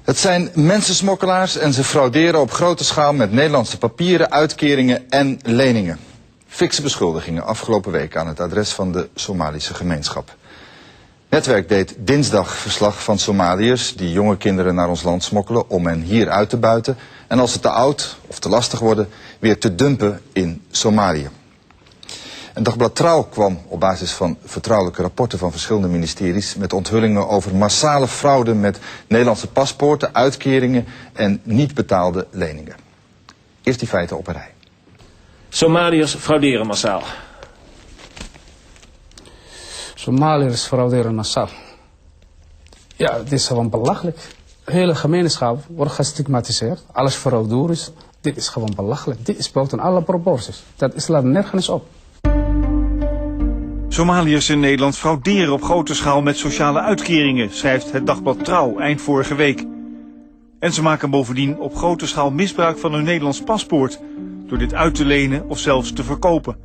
Het zijn mensensmokkelaars en ze frauderen op grote schaal met Nederlandse papieren, uitkeringen en leningen. Fikse beschuldigingen afgelopen week aan het adres van de Somalische gemeenschap. Netwerk deed dinsdag verslag van Somaliërs die jonge kinderen naar ons land smokkelen om hen hier uit te buiten en als ze te oud of te lastig worden weer te dumpen in Somalië. En Dagblad Trouw kwam op basis van vertrouwelijke rapporten van verschillende ministeries met onthullingen over massale fraude met Nederlandse paspoorten, uitkeringen en niet betaalde leningen. Eerst die feiten op een rij. Somaliërs frauderen massaal. Somaliërs frauderen massaal. Ja, het is gewoon belachelijk. De hele gemeenschap wordt gestigmatiseerd. Alles frauduur is. Dit is gewoon belachelijk. Dit is buiten alle proporties. Dat slaat nergens op. Somaliërs in Nederland frauderen op grote schaal met sociale uitkeringen, schrijft het Dagblad Trouw eind vorige week. En ze maken bovendien op grote schaal misbruik van hun Nederlands paspoort, door dit uit te lenen of zelfs te verkopen.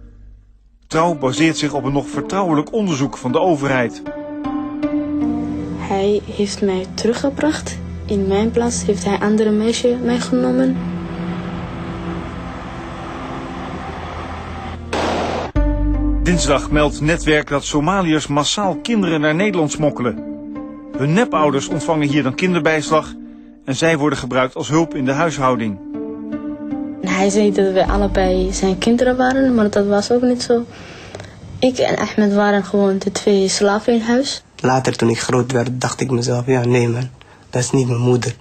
Trouw baseert zich op een nog vertrouwelijk onderzoek van de overheid. Hij heeft mij teruggebracht. In mijn plaats heeft hij andere meisje meegenomen. Dinsdag meldt Netwerk dat Somaliërs massaal kinderen naar Nederland smokkelen. Hun nepouders ontvangen hier dan kinderbijslag en zij worden gebruikt als hulp in de huishouding. Hij zei dat we allebei zijn kinderen waren, maar dat was ook niet zo. Ik en Ahmed waren gewoon de twee slaven in huis. Later toen ik groot werd dacht ik mezelf, ja nee man, dat is niet mijn moeder.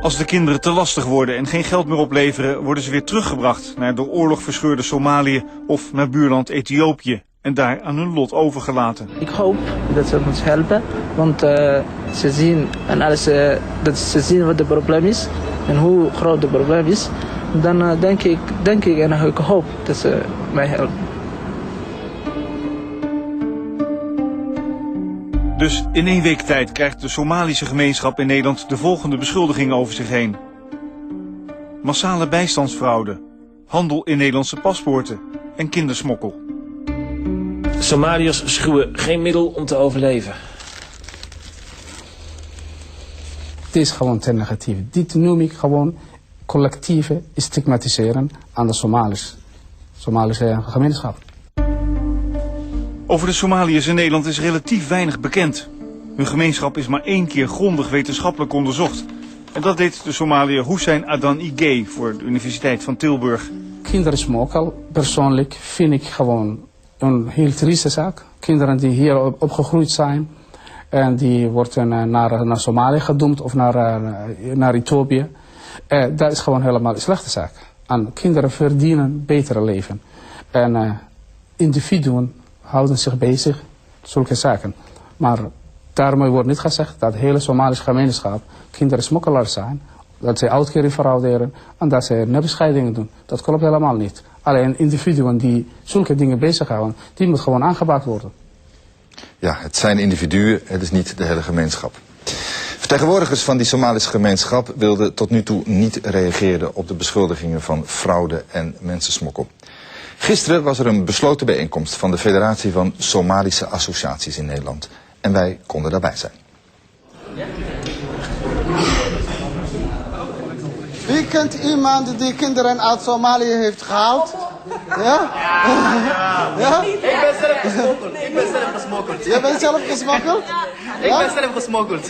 Als de kinderen te lastig worden en geen geld meer opleveren, worden ze weer teruggebracht naar door oorlog verscheurde Somalië of naar buurland Ethiopië en daar aan hun lot overgelaten. Ik hoop dat ze ons helpen, want ze zien en alles, dat ze zien wat het probleem is en hoe groot het probleem is. Dan denk ik en ik hoop dat ze mij helpen. Dus in 1 week tijd krijgt de Somalische gemeenschap in Nederland de volgende beschuldigingen over zich heen. Massale bijstandsfraude, handel in Nederlandse paspoorten en kindersmokkel. Somaliërs schuwen geen middel om te overleven. Het is gewoon te negatief. Dit noem ik gewoon collectieve stigmatiseren aan de Somalische gemeenschap. Over de Somaliërs in Nederland is relatief weinig bekend. Hun gemeenschap is maar 1 keer grondig wetenschappelijk onderzocht. En dat deed de Somaliër Hussein Adan Igay voor de Universiteit van Tilburg. Kindersmokkel, persoonlijk vind ik gewoon een heel trieste zaak. Kinderen die hier opgegroeid zijn en die worden naar Somalië gedoemd of naar Ethiopië. Dat is gewoon helemaal een slechte zaak. En kinderen verdienen betere leven. En individuen houden zich bezig, zulke zaken. Maar daarmee wordt niet gezegd dat de hele Somalische gemeenschap kinderen smokkelaars zijn. Dat ze uitkering frauderen en dat ze nepscheidingen doen. Dat klopt helemaal niet. Alleen individuen die zulke dingen bezighouden, die moeten gewoon aangepakt worden. Ja, het zijn individuen, het is niet de hele gemeenschap. Vertegenwoordigers van die Somalische gemeenschap wilden tot nu toe niet reageren op de beschuldigingen van fraude en mensensmokkel. Gisteren was er een besloten bijeenkomst van de Federatie van Somalische Associaties in Nederland. En wij konden daarbij zijn. Wie kent iemand die kinderen uit Somalië heeft gehaald? Ja? Ja? Ik ben zelf gesmokkeld. Je bent zelf gesmokkeld? Ik ben zelf gesmokkeld.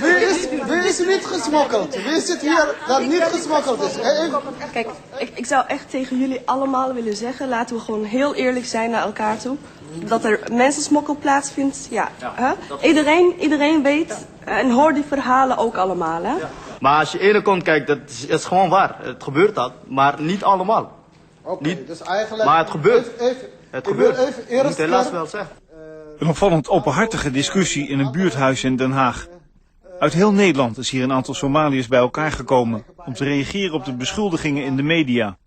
Wie is niet gesmokkeld? Wie zit hier dat niet gesmokkeld is? Kijk, ik zou echt tegen jullie allemaal willen zeggen, laten we gewoon heel eerlijk zijn naar elkaar toe. Dat er mensensmokkel plaatsvindt, ja. Iedereen weet en hoort die verhalen ook allemaal, hè? Maar als je eerlijk komt, kijk, dat is gewoon waar. Het gebeurt dat, maar niet allemaal. Oké, dus eigenlijk... Maar het gebeurt. Het gebeurt. Ik moet helaas wel zeggen. Een opvallend openhartige discussie in een buurthuis in Den Haag. Uit heel Nederland is hier een aantal Somaliërs bij elkaar gekomen om te reageren op de beschuldigingen in de media.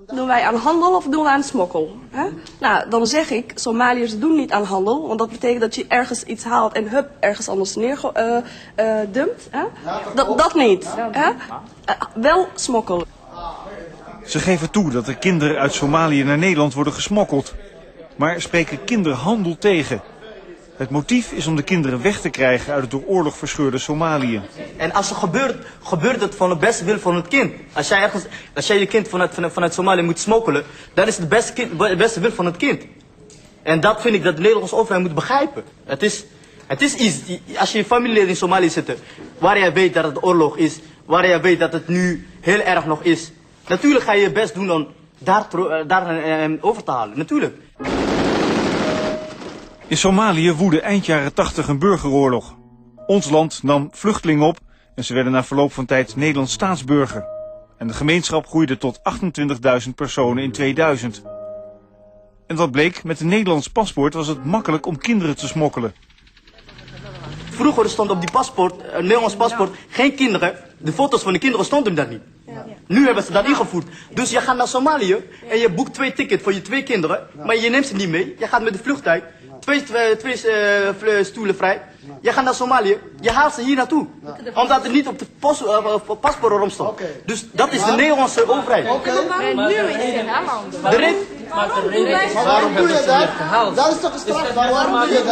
Doen wij aan handel of doen we aan smokkel? Hè? Nou, dan zeg ik, Somaliërs doen niet aan handel, want dat betekent dat je ergens iets haalt en hup, ergens anders dumpt. Hè? Dat niet. Hè? Wel smokkel. Ze geven toe dat er kinderen uit Somalië naar Nederland worden gesmokkeld, maar spreken kinderhandel tegen. Het motief is om de kinderen weg te krijgen uit het door oorlog verscheurde Somalië. En als het gebeurt het van de beste wil van het kind. Als jij je kind vanuit Somalië moet smokkelen, dan is het de beste wil van het kind. En dat vind ik dat de Nederlandse overheid moet begrijpen. Het is iets, als je familieleden in Somalië zitten, waar jij weet dat het oorlog is, waar jij weet dat het nu heel erg nog is. Natuurlijk ga je je best doen om daar over te halen, natuurlijk. In Somalië woedde eind jaren 80 een burgeroorlog. Ons land nam vluchtelingen op en ze werden na verloop van tijd Nederlands staatsburger. En de gemeenschap groeide tot 28.000 personen in 2000. En wat bleek, met een Nederlands paspoort was het makkelijk om kinderen te smokkelen. Vroeger stond op die paspoort, een Nederlands paspoort, geen kinderen. De foto's van de kinderen stonden daar niet. Nu hebben ze dat ingevoerd. Dus je gaat naar Somalië en je boekt 2 tickets voor je 2 kinderen. Maar je neemt ze niet mee. Je gaat met de vliegtuig. 2 stoelen vrij. Je gaat naar Somalië. Je haalt ze hier naartoe. Omdat het niet op de paspoort erom stond. Dus dat is de Nederlandse overheid. En nu is het aanlanden. Waarom doe je dat? Dat is toch een straf? Waarom doe je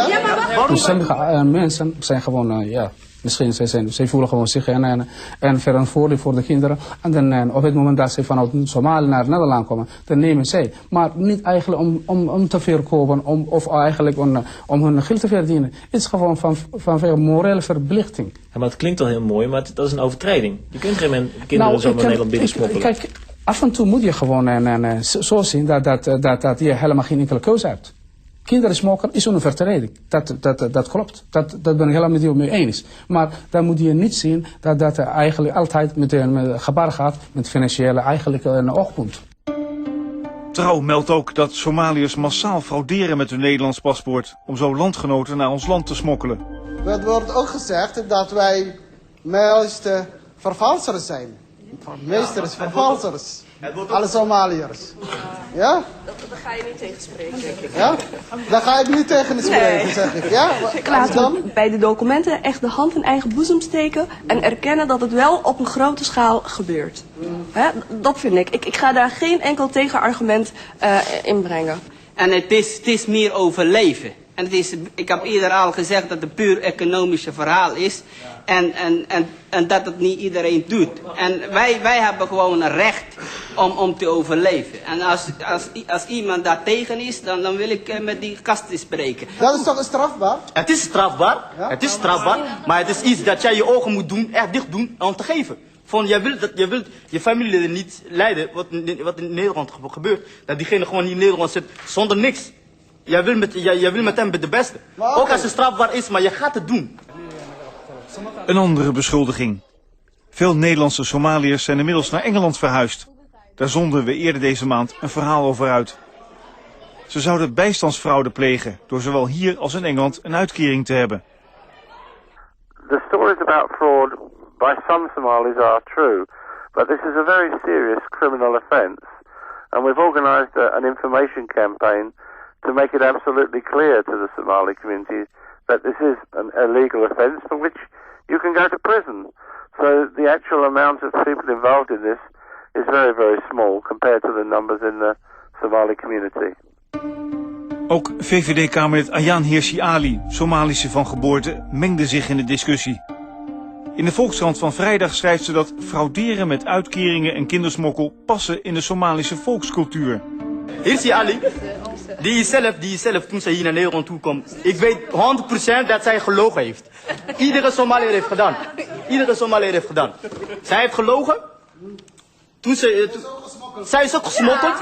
dat? Dus sommige mensen zijn gewoon, misschien zij voelen gewoon zich en verantwoordelijk voor de kinderen. En dan op het moment dat ze vanuit Somalië naar Nederland komen, dan nemen zij. Maar niet eigenlijk om te verkopen of eigenlijk om hun geld te verdienen. Het is gewoon van veel morele verplichting. Ja, maar het klinkt al heel mooi, maar dat is een overtreding. Je kunt geen kinderen zomaar Nederland binnen smokkelen. Kijk, af en toe moet je gewoon zo zien dat je helemaal geen enkele keuze hebt. Kinderen smokkelen is een overtreding. Dat klopt. Dat ben ik helemaal met u mee eens. Maar dan moet je niet zien dat eigenlijk altijd met gebaar gaat met financiële eigenlijk een oogpunt. Trouw meldt ook dat Somaliërs massaal frauderen met hun Nederlands paspoort om zo landgenoten naar ons land te smokkelen. Het wordt ook gezegd dat wij meeste vervalsers zijn. Meesters, vervalsers. Alle Somaliërs. Ja? Daar ga je niet tegen spreken, denk ik. Ja? Daar ga ik niet tegen spreken, zeg ik. Ja? Laten we bij de documenten echt de hand in eigen boezem steken en erkennen dat het wel op een grote schaal gebeurt. Dat vind ik. Ik ga daar geen enkel tegenargument in brengen. En het is meer overleven. En ik heb eerder al gezegd dat het een puur economische verhaal is. En dat het niet iedereen doet. En wij hebben gewoon een recht om te overleven. En als iemand daar tegen is, dan wil ik met die gasten spreken. Dat is toch strafbaar? Het is strafbaar. Ja? Het is strafbaar. Maar het is iets dat jij je ogen moet doen, echt dicht doen, om te geven. Je wilt je familie niet lijden, wat in Nederland gebeurt. Dat diegene gewoon hier in Nederland zit zonder niks. Jij wil met hem de beste. Ook als het strafbaar is, maar je gaat het doen. Een andere beschuldiging. Veel Nederlandse Somaliërs zijn inmiddels naar Engeland verhuisd. Daar zonden we eerder deze maand een verhaal over uit. Ze zouden bijstandsfraude plegen door zowel hier als in Engeland een uitkering te hebben. The stories about fraud by some Somalis are true, but this is a very serious criminal offence. And we've organised an information campaign to make it absolutely clear to the Somali community that this is an illegal offence for which you can go to prison. So the actual amount of people involved in this is very, very small compared to the numbers in the Somali community. Ook VVD-Kamerlid Ayaan Hirsi Ali, Somalische van geboorte, mengde zich in de discussie. In de Volkskrant van vrijdag schrijft ze dat frauderen met uitkeringen en kindersmokkel passen in de Somalische volkscultuur. Hirsi Ali, die is zelf toen zij hier naar Nederland toe komt. Ik weet 100% dat zij gelogen heeft. Iedere Somaliër heeft gedaan. Iedere Somaliër heeft gedaan. Zij heeft gelogen. Zij is ook gesmokkeld.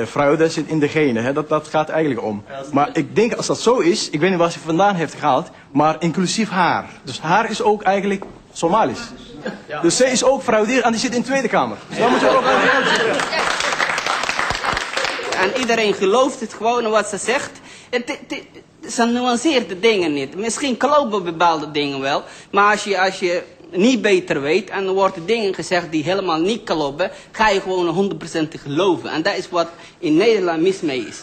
Fraude zit in de genen, hè? Dat gaat eigenlijk om. Maar ik denk als dat zo is, ik weet niet waar ze vandaan heeft gehaald, maar inclusief haar. Dus haar is ook eigenlijk Somalisch. Dus zij is ook frauderen en die zit in de Tweede Kamer. Dus daar moet je ook aan zitten. En iedereen gelooft het gewoon wat ze zegt. Ze nuanceert de dingen niet. Misschien geloven bepaalde dingen wel. Maar als je niet beter weet en er worden dingen gezegd die helemaal niet kloppen, ga je gewoon 100% geloven. En dat is wat in Nederland mis mee is.